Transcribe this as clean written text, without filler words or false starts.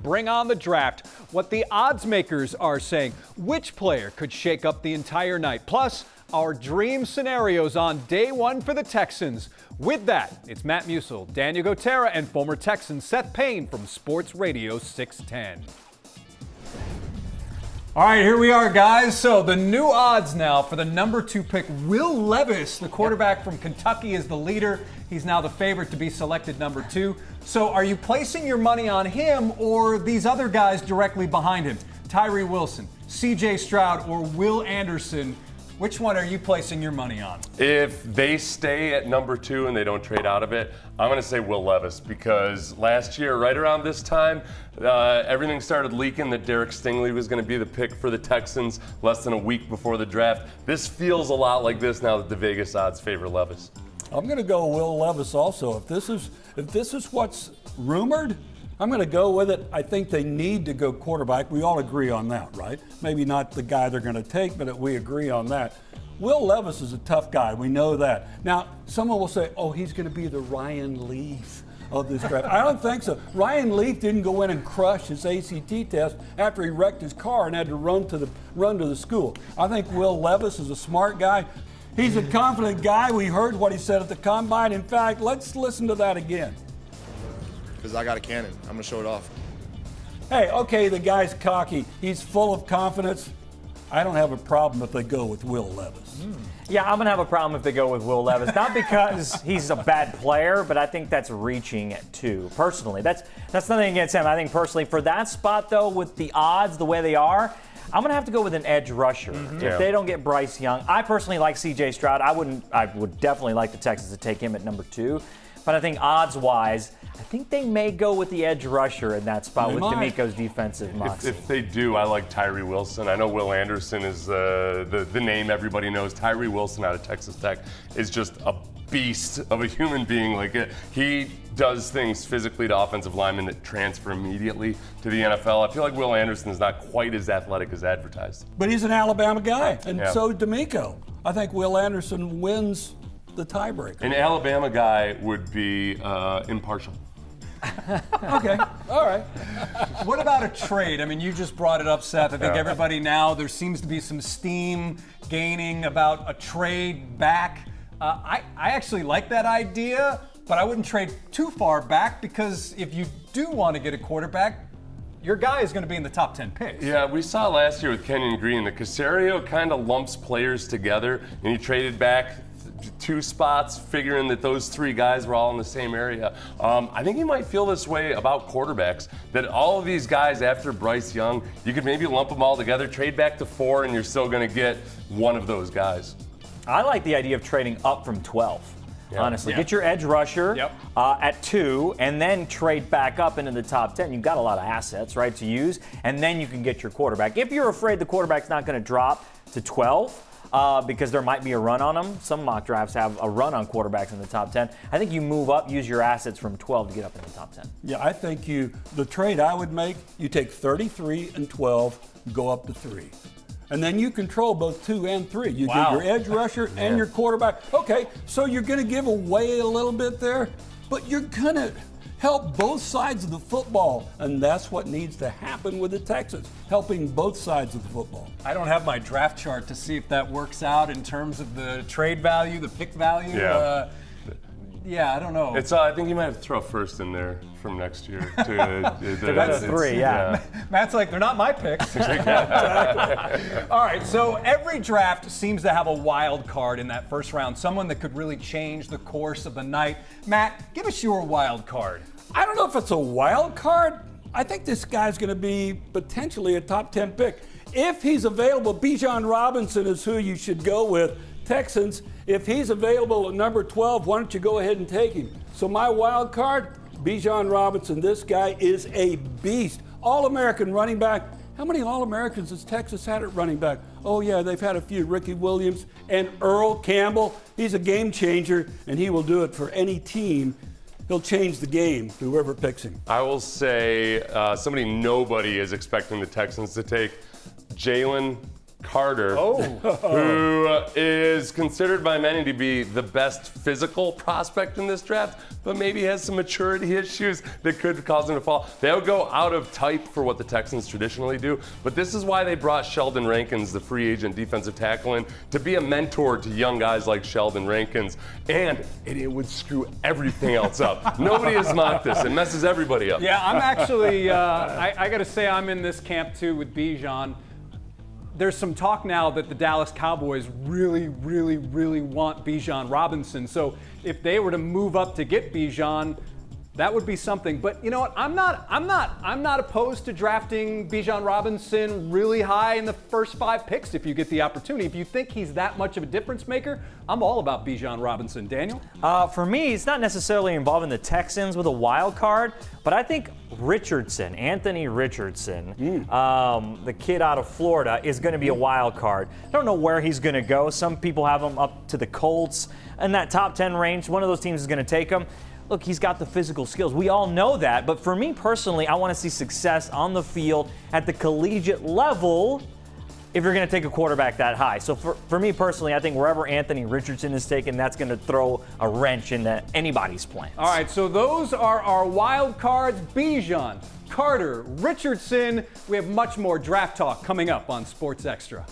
Bring on the draft, what the odds makers are saying, which player could shake up the entire night, plus our dream scenarios on day one for the Texans. With that, it's Matt Musil, Daniel Gotera, and former Texan Seth Payne from Sports Radio 610. All right, here we are, guys. So the new odds now for the number 2 pick, Will Levis, the quarterback from Kentucky, is the leader. He's now the favorite to be selected number 2. So are you placing your money on him or these other guys directly behind him? Tyree Wilson, C.J. Stroud, or Will Anderson? Which one are you placing your money on? If they stay at number 2 and they don't trade out of it, I'm going to say Will Levis, because last year, right around this time, everything started leaking that Derek Stingley was going to be the pick for the Texans less than a week before the draft. This feels a lot like this now that the Vegas odds favor Levis. I'm going to go Will Levis also. If this is what's rumored, I'm going to go with it. I think they need to go quarterback. We all agree on that, right? Maybe not the guy they're going to take, but we agree on that. Will Levis is a tough guy. We know that. Now, someone will say, oh, he's going to be the Ryan Leaf of this draft. I don't think so. Ryan Leaf didn't go in and crush his ACT test after he wrecked his car and had to run to the school. I think Will Levis is a smart guy. He's a confident guy. We heard what he said at the combine. In fact, let's listen to that again. Because I got a cannon. I'm going to show it off. Hey, okay, the guy's cocky. He's full of confidence. I don't have a problem if they go with Will Levis. Yeah, I'm going to have a problem if they go with Will Levis. Not because he's a bad player, but I think that's reaching it too, personally. That's nothing against him. I think personally for that spot, though, with the odds the way they are, I'm going to have to go with an edge rusher. If they don't get Bryce Young, I personally like C.J. Stroud. I would definitely like the Texans to take him at number 2. But I think odds-wise, I think they may go with the edge rusher in that spot with D'Amico's defensive moxie. If they do, I like Tyree Wilson. I know Will Anderson is the name everybody knows. Tyree Wilson out of Texas Tech is just a beast of a human being. He does things physically to offensive linemen that transfer immediately to the NFL. I feel like Will Anderson is not quite as athletic as advertised. But he's an Alabama guy, and so is D'Amico. I think Will Anderson wins the tiebreaker. An Alabama guy would be impartial. Okay, all right. What about a trade? I mean, you just brought it up, Seth. I think everybody now, there seems to be some steam gaining about a trade back. I actually like that idea, but I wouldn't trade too far back, because if you do want to get a quarterback, your guy is going to be in the top 10 picks. Yeah, we saw last year with Kenyon Green that Caserio kind of lumps players together, and he traded back 2 spots, figuring that those 3 guys were all in the same area. I think you might feel this way about quarterbacks, that all of these guys after Bryce Young, you could maybe lump them all together, trade back to 4, and you're still going to get one of those guys. I like the idea of trading up from 12. Honestly, get your edge rusher at 2, and then trade back up into the top 10. You've got a lot of assets, right, to use, and then you can get your quarterback. If you're afraid the quarterback's not going to drop to 12, because there might be a run on them. Some mock drafts have a run on quarterbacks in the top 10. I think you move up, use your assets from 12 to get up in the top 10. Yeah, I think the trade I would make, you take 33 and 12, go up to 3. And then you control both 2 and 3. You get your edge rusher and your quarterback. Okay, so you're going to give away a little bit there, but you're going to help both sides of the football, and that's what needs to happen with the Texans, helping both sides of the football. I don't have my draft chart to see if that works out in terms of the trade value, the pick value. Yeah, I don't know. I think you might have to throw first in there from next year. That's 3, Matt's like, they're not my picks. All right, so every draft seems to have a wild card in that first round, someone that could really change the course of the night. Matt, give us your wild card. I don't know if it's a wild card. I think this guy's going to be potentially a top 10 pick. If he's available, Bijan Robinson is who you should go with. Texans, if he's available at number 12, why don't you go ahead and take him? So my wild card, Bijan Robinson. This guy is a beast. All-American running back. How many All-Americans has Texas had at running back? Oh, yeah, they've had a few. Ricky Williams and Earl Campbell. He's a game changer, and he will do it for any team. He'll change the game, whoever picks him. I will say somebody nobody is expecting the Texans to take, Jalen Carter, who is considered by many to be the best physical prospect in this draft, but maybe has some maturity issues that could cause him to fall. They'll go out of type for what the Texans traditionally do, but this is why they brought Sheldon Rankins, the free agent defensive tackle, in to be a mentor to young guys like Sheldon Rankins, and it would screw everything else up. Nobody has mocked this. It messes everybody up. Yeah, I'm actually, I got to say I'm in this camp too with Bijan. There's some talk now that the Dallas Cowboys really want Bijan Robinson. So if they were to move up to get Bijan, that would be something. But you know what? I'm not opposed to drafting Bijan Robinson really high in the first 5 picks if you get the opportunity. If you think he's that much of a difference maker, I'm all about Bijan Robinson. Daniel? For me, it's not necessarily involving the Texans with a wild card, but I think Richardson, Anthony Richardson, the kid out of Florida, is going to be a wild card. I don't know where he's going to go. Some people have him up to the Colts in that top 10 range. One of those teams is going to take him. Look, he's got the physical skills. We all know that. But for me personally, I want to see success on the field at the collegiate level if you're going to take a quarterback that high. So for me personally, I think wherever Anthony Richardson is taken, that's going to throw a wrench into anybody's plans. All right, so those are our wild cards. Bijan, Carter, Richardson. We have much more draft talk coming up on Sports Extra.